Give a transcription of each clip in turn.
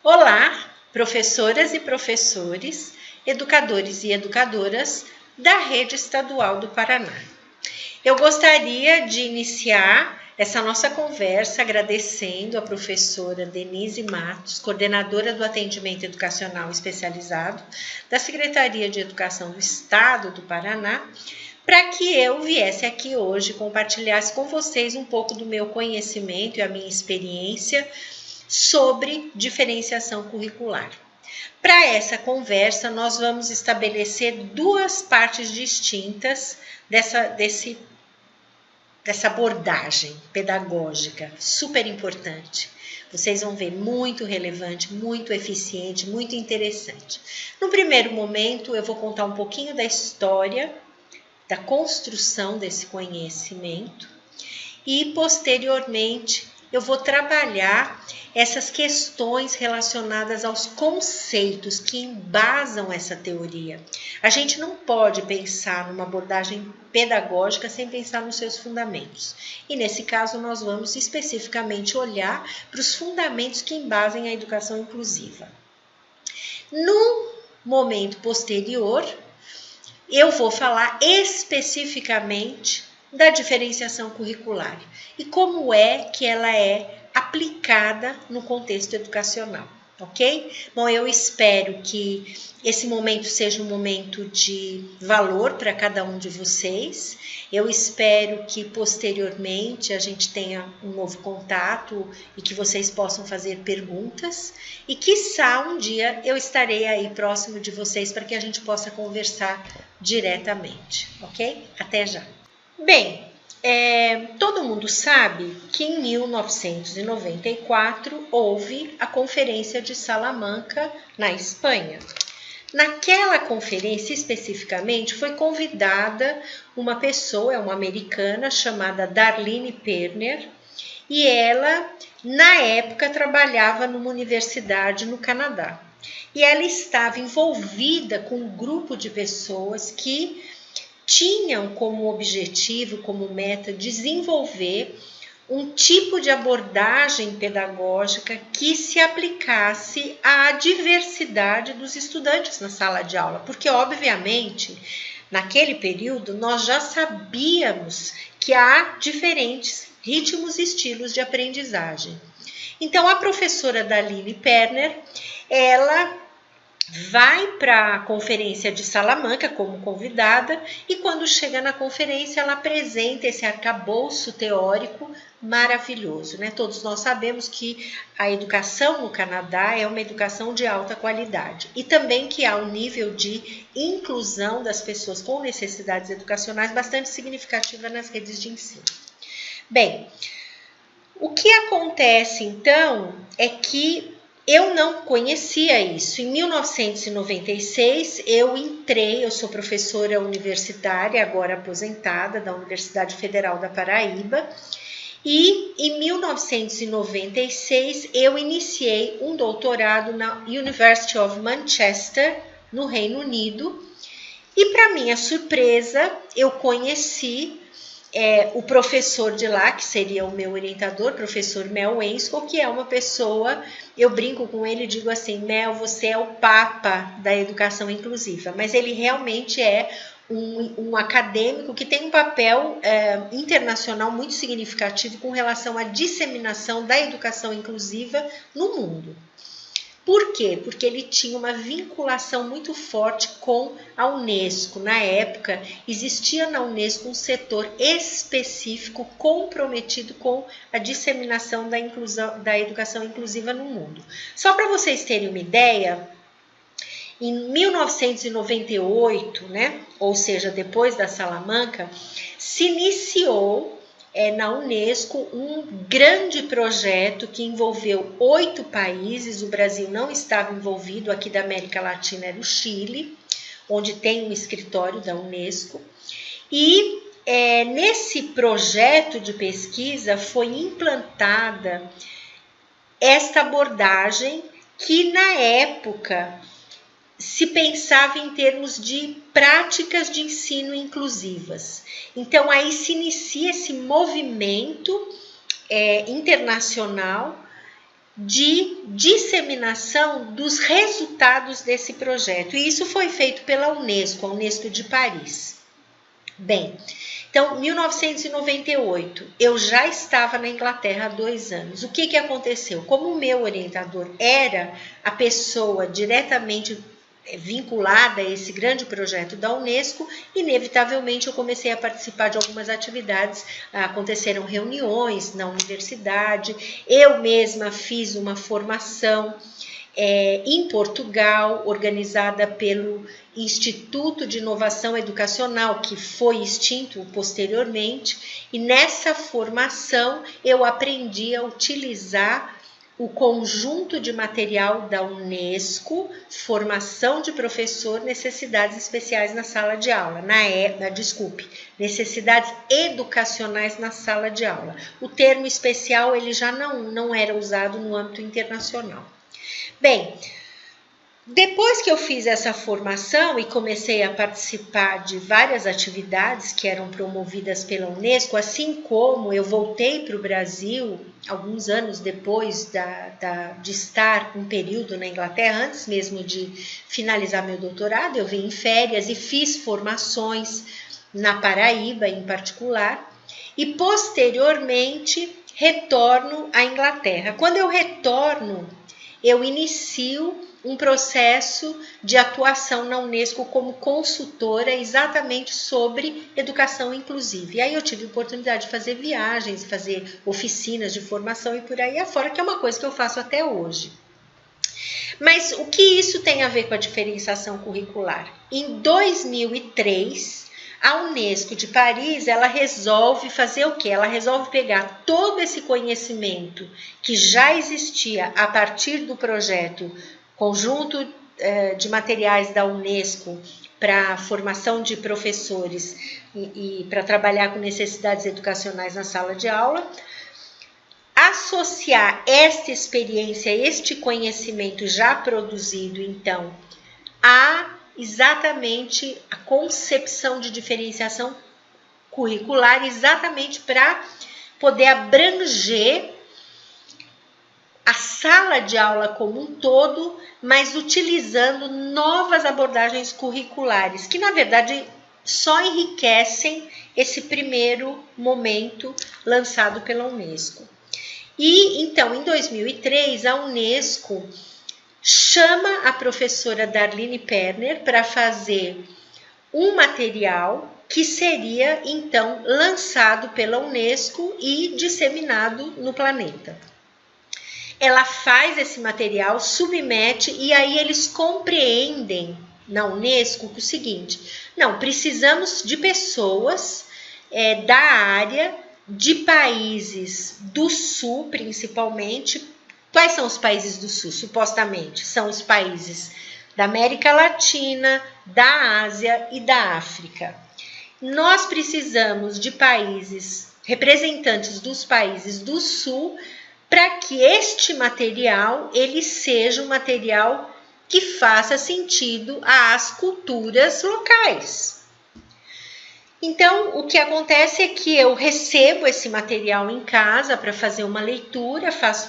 Olá, professoras e professores, educadores e educadoras da Rede Estadual do Paraná. Eu gostaria de iniciar essa nossa conversa agradecendo a professora Denise Matos, coordenadora do Atendimento Educacional Especializado da Secretaria de Educação do Estado do Paraná, para que eu viesse aqui hoje compartilhasse com vocês um pouco do meu conhecimento e a minha experiência sobre diferenciação curricular. Para essa conversa, nós vamos estabelecer duas partes distintas dessa abordagem pedagógica, super importante. Vocês vão ver muito relevante, muito eficiente, muito interessante. No primeiro momento, eu vou contar um pouquinho da história, da construção desse conhecimento e, posteriormente, eu vou trabalhar essas questões relacionadas aos conceitos que embasam essa teoria. A gente não pode pensar numa abordagem pedagógica sem pensar nos seus fundamentos. E nesse caso nós vamos especificamente olhar para os fundamentos que embasam a educação inclusiva. No momento posterior, eu vou falar especificamente da diferenciação curricular e como é que ela é aplicada no contexto educacional, ok? Bom, eu espero que esse momento seja um momento de valor para cada um de vocês. Eu espero que posteriormente a gente tenha um novo contato e que vocês possam fazer perguntas e quiçá um dia eu estarei aí próximo de vocês para que a gente possa conversar diretamente, ok? Até já! Bem, todo mundo sabe que em 1994 houve a Conferência de Salamanca, na Espanha. Naquela conferência, especificamente, foi convidada uma pessoa, uma americana, chamada Darlene Perner, e ela, na época, trabalhava numa universidade no Canadá. E ela estava envolvida com um grupo de pessoas que tinham como objetivo, como meta, desenvolver um tipo de abordagem pedagógica que se aplicasse à diversidade dos estudantes na sala de aula, porque, obviamente, naquele período, nós já sabíamos que há diferentes ritmos e estilos de aprendizagem. Então, a professora Darlene Perner, ela vai para a conferência de Salamanca como convidada e quando chega na conferência ela apresenta esse arcabouço teórico maravilhoso, né? Todos nós sabemos que a educação no Canadá é uma educação de alta qualidade e também que há um nível de inclusão das pessoas com necessidades educacionais bastante significativa nas redes de ensino. Eu acontece então é que eu não conhecia isso. Em 1996, eu sou professora universitária, agora aposentada, da Universidade Federal da Paraíba, e em 1996 eu iniciei um doutorado na University of Manchester, no Reino Unido, e para minha surpresa, eu conheci o professor de lá, que seria o meu orientador, professor Mel Wensco, que é uma pessoa, eu brinco com ele e digo assim, Mel, você é o papa da educação inclusiva, mas ele realmente é um acadêmico que tem um papel internacional muito significativo com relação à disseminação da educação inclusiva no mundo. Por quê? Porque ele tinha uma vinculação muito forte com a Unesco. Na época, existia na Unesco um setor específico comprometido com a disseminação da educação inclusiva no mundo. Só para vocês terem uma ideia, em 1998, né, ou seja, depois da Salamanca, se iniciou na Unesco um grande projeto que envolveu 8 países, o Brasil não estava envolvido, aqui da América Latina era o Chile, onde tem um escritório da Unesco, e nesse projeto de pesquisa foi implantada esta abordagem que na época se pensava em termos de práticas de ensino inclusivas. Então, aí se inicia esse movimento internacional de disseminação dos resultados desse projeto. E isso foi feito pela Unesco, a Unesco de Paris. Bem, então, 1998, eu já estava na Inglaterra há 2 anos. O que aconteceu? Como o meu orientador era a pessoa diretamente vinculada a esse grande projeto da Unesco, inevitavelmente eu comecei a participar de algumas atividades, aconteceram reuniões na universidade, eu mesma fiz uma formação em Portugal, organizada pelo Instituto de Inovação Educacional, que foi extinto posteriormente, e nessa formação eu aprendi a utilizar o conjunto de material da Unesco, formação de professor, necessidades especiais na sala de aula, necessidades educacionais na sala de aula. O termo especial ele já não era usado no âmbito internacional. Bem, depois que eu fiz essa formação e comecei a participar de várias atividades que eram promovidas pela Unesco, assim como eu voltei para o Brasil alguns anos depois de estar um período na Inglaterra, antes mesmo de finalizar meu doutorado, eu vim em férias e fiz formações na Paraíba em particular, e posteriormente retorno à Inglaterra. Quando eu retorno, eu inicio um processo de atuação na Unesco como consultora exatamente sobre educação inclusiva. E aí eu tive a oportunidade de fazer viagens, fazer oficinas de formação e por aí afora, que é uma coisa que eu faço até hoje. Mas o que isso tem a ver com a diferenciação curricular? Em 2003, a Unesco de Paris, ela resolve fazer o quê? Ela resolve pegar todo esse conhecimento que já existia a partir do projeto Conjunto de Materiais da Unesco para formação de professores e para trabalhar com necessidades educacionais na sala de aula, associar esta experiência, este conhecimento já produzido, então, a exatamente a concepção de diferenciação curricular, exatamente para poder abranger a sala de aula como um todo, mas utilizando novas abordagens curriculares, que na verdade só enriquecem esse primeiro momento lançado pela Unesco. E então, em 2003, a Unesco chama a professora Darlene Perner para fazer um material que seria então lançado pela Unesco e disseminado no planeta. Ela faz esse material, submete, e aí eles compreendem na Unesco o seguinte: não, precisamos de pessoas da área, de países do Sul, principalmente. Quais são os países do Sul, supostamente? São os países da América Latina, da Ásia e da África. Nós precisamos de países, representantes dos países do Sul, para que este material ele seja um material que faça sentido às culturas locais. Então, o que acontece é que eu recebo esse material em casa para fazer uma leitura, faço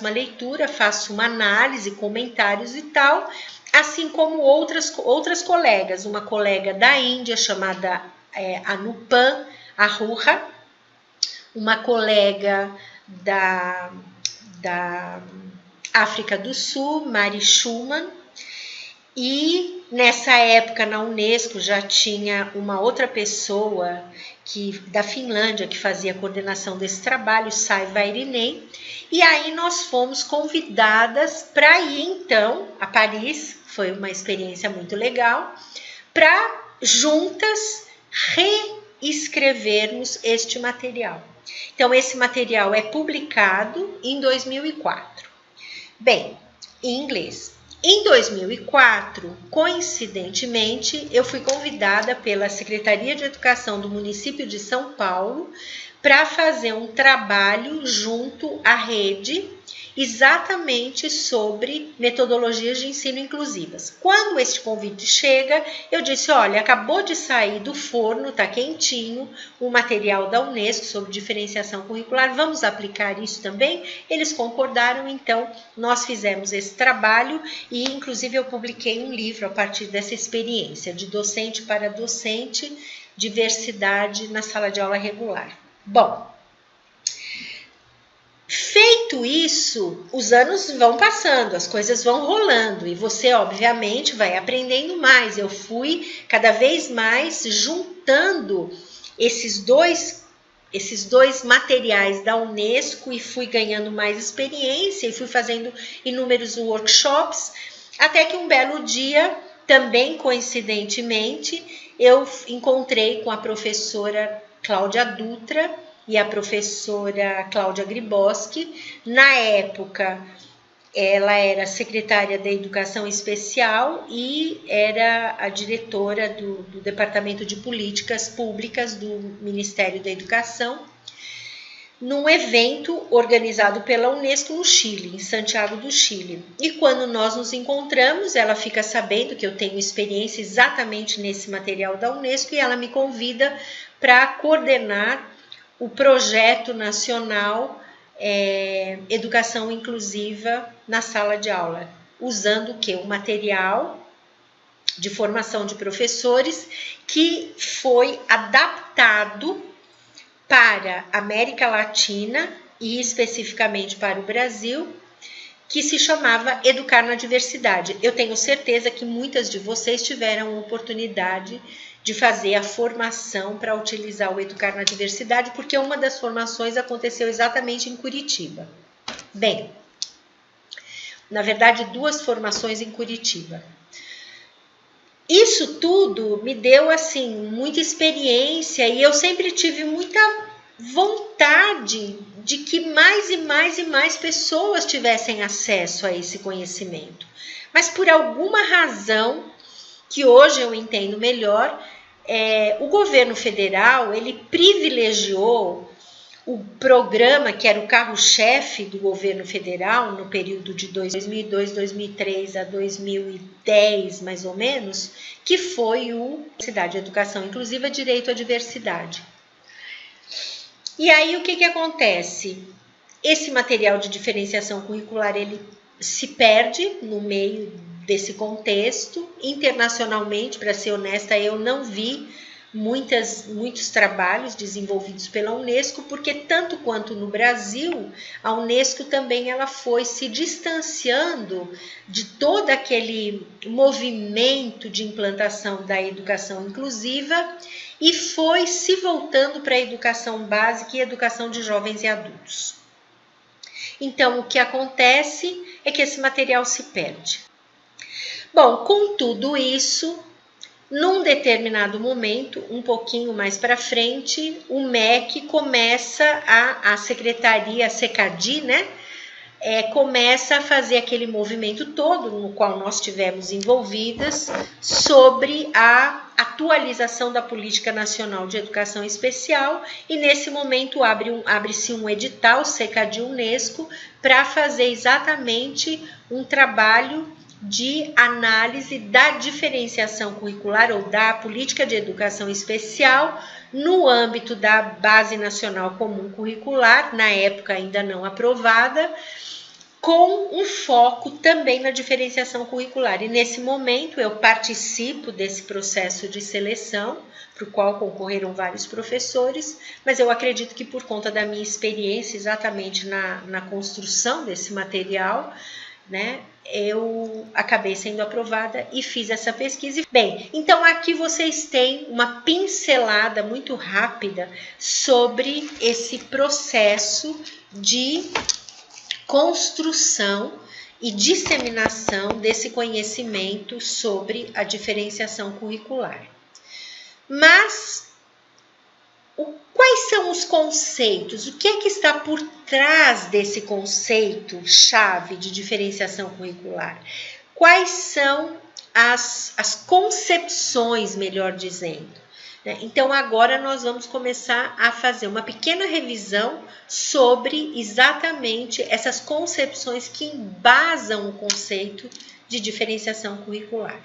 uma análise, comentários e tal, assim como outras colegas. Uma colega da Índia chamada Anupam Arora, uma colega da África do Sul, Mari Schumann, e nessa época na Unesco já tinha uma outra pessoa da Finlândia que fazia a coordenação desse trabalho, Saiva Irinem, e aí nós fomos convidadas para ir então a Paris, foi uma experiência muito legal, para juntas reescrevermos este material. Então, esse material é publicado em 2004. Bem, em inglês. Em 2004, coincidentemente, eu fui convidada pela Secretaria de Educação do município de São Paulo para fazer um trabalho junto à rede exatamente sobre metodologias de ensino inclusivas. Quando este convite chega, eu disse, olha, acabou de sair do forno, está quentinho, um material da Unesco sobre diferenciação curricular, vamos aplicar isso também? Eles concordaram, então nós fizemos esse trabalho e inclusive eu publiquei um livro a partir dessa experiência, de docente para docente, diversidade na sala de aula regular. Bom, feito isso, os anos vão passando, as coisas vão rolando e você, obviamente, vai aprendendo mais. Eu fui cada vez mais juntando esses dois materiais da Unesco e fui ganhando mais experiência e fui fazendo inúmeros workshops, até que um belo dia, também coincidentemente, eu encontrei com a professora Cláudia Dutra e a professora Cláudia Griboski. Na época, ela era secretária da Educação Especial e era a diretora do Departamento de Políticas Públicas do Ministério da Educação, num evento organizado pela Unesco no Chile, em Santiago do Chile. E quando nós nos encontramos, ela fica sabendo que eu tenho experiência exatamente nesse material da Unesco e ela me convida para coordenar o projeto nacional Educação Inclusiva na sala de aula, usando o quê? O material de formação de professores que foi adaptado para a América Latina e especificamente para o Brasil, que se chamava Educar na Diversidade. Eu tenho certeza que muitas de vocês tiveram a oportunidade de fazer a formação para utilizar o Educar na Diversidade, porque uma das formações aconteceu exatamente em Curitiba. Bem, na verdade, 2 formações em Curitiba. Isso tudo me deu, assim, muita experiência e eu sempre tive muita vontade de que mais e mais e mais pessoas tivessem acesso a esse conhecimento. Mas por alguma razão, que hoje eu entendo melhor, o governo federal ele privilegiou o programa que era o carro-chefe do governo federal no período de 2002, 2003 a 2010, mais ou menos, que foi o Cidade Educação Inclusiva, Direito à Diversidade. E aí o que acontece? Esse material de diferenciação curricular ele se perde no meio desse contexto. Internacionalmente, para ser honesta, eu não vi muitos trabalhos desenvolvidos pela Unesco, porque tanto quanto no Brasil, a Unesco também ela foi se distanciando de todo aquele movimento de implantação da educação inclusiva e foi se voltando para a educação básica e educação de jovens e adultos. Então, o que acontece é que esse material se perde. Bom, com tudo isso, num determinado momento, um pouquinho mais para frente, o MEC começa a secretaria, a SECADI, né? Começa a fazer aquele movimento todo no qual nós estivemos envolvidas sobre a atualização da Política Nacional de Educação Especial e nesse momento abre-se um edital SECADI Unesco para fazer exatamente um trabalho de análise da diferenciação curricular ou da política de educação especial no âmbito da Base Nacional Comum Curricular, na época ainda não aprovada, com um foco também na diferenciação curricular. E nesse momento eu participo desse processo de seleção, para o qual concorreram vários professores, mas eu acredito que por conta da minha experiência exatamente na construção desse material, né, eu acabei sendo aprovada e fiz essa pesquisa. Bem, então aqui vocês têm uma pincelada muito rápida sobre esse processo de construção e disseminação desse conhecimento sobre a diferenciação curricular. Mas quais são os conceitos? O que é que está por trás desse conceito chave de diferenciação curricular? Quais são as concepções, melhor dizendo? né? Então, agora nós vamos começar a fazer uma pequena revisão sobre exatamente essas concepções que embasam o conceito de diferenciação curricular.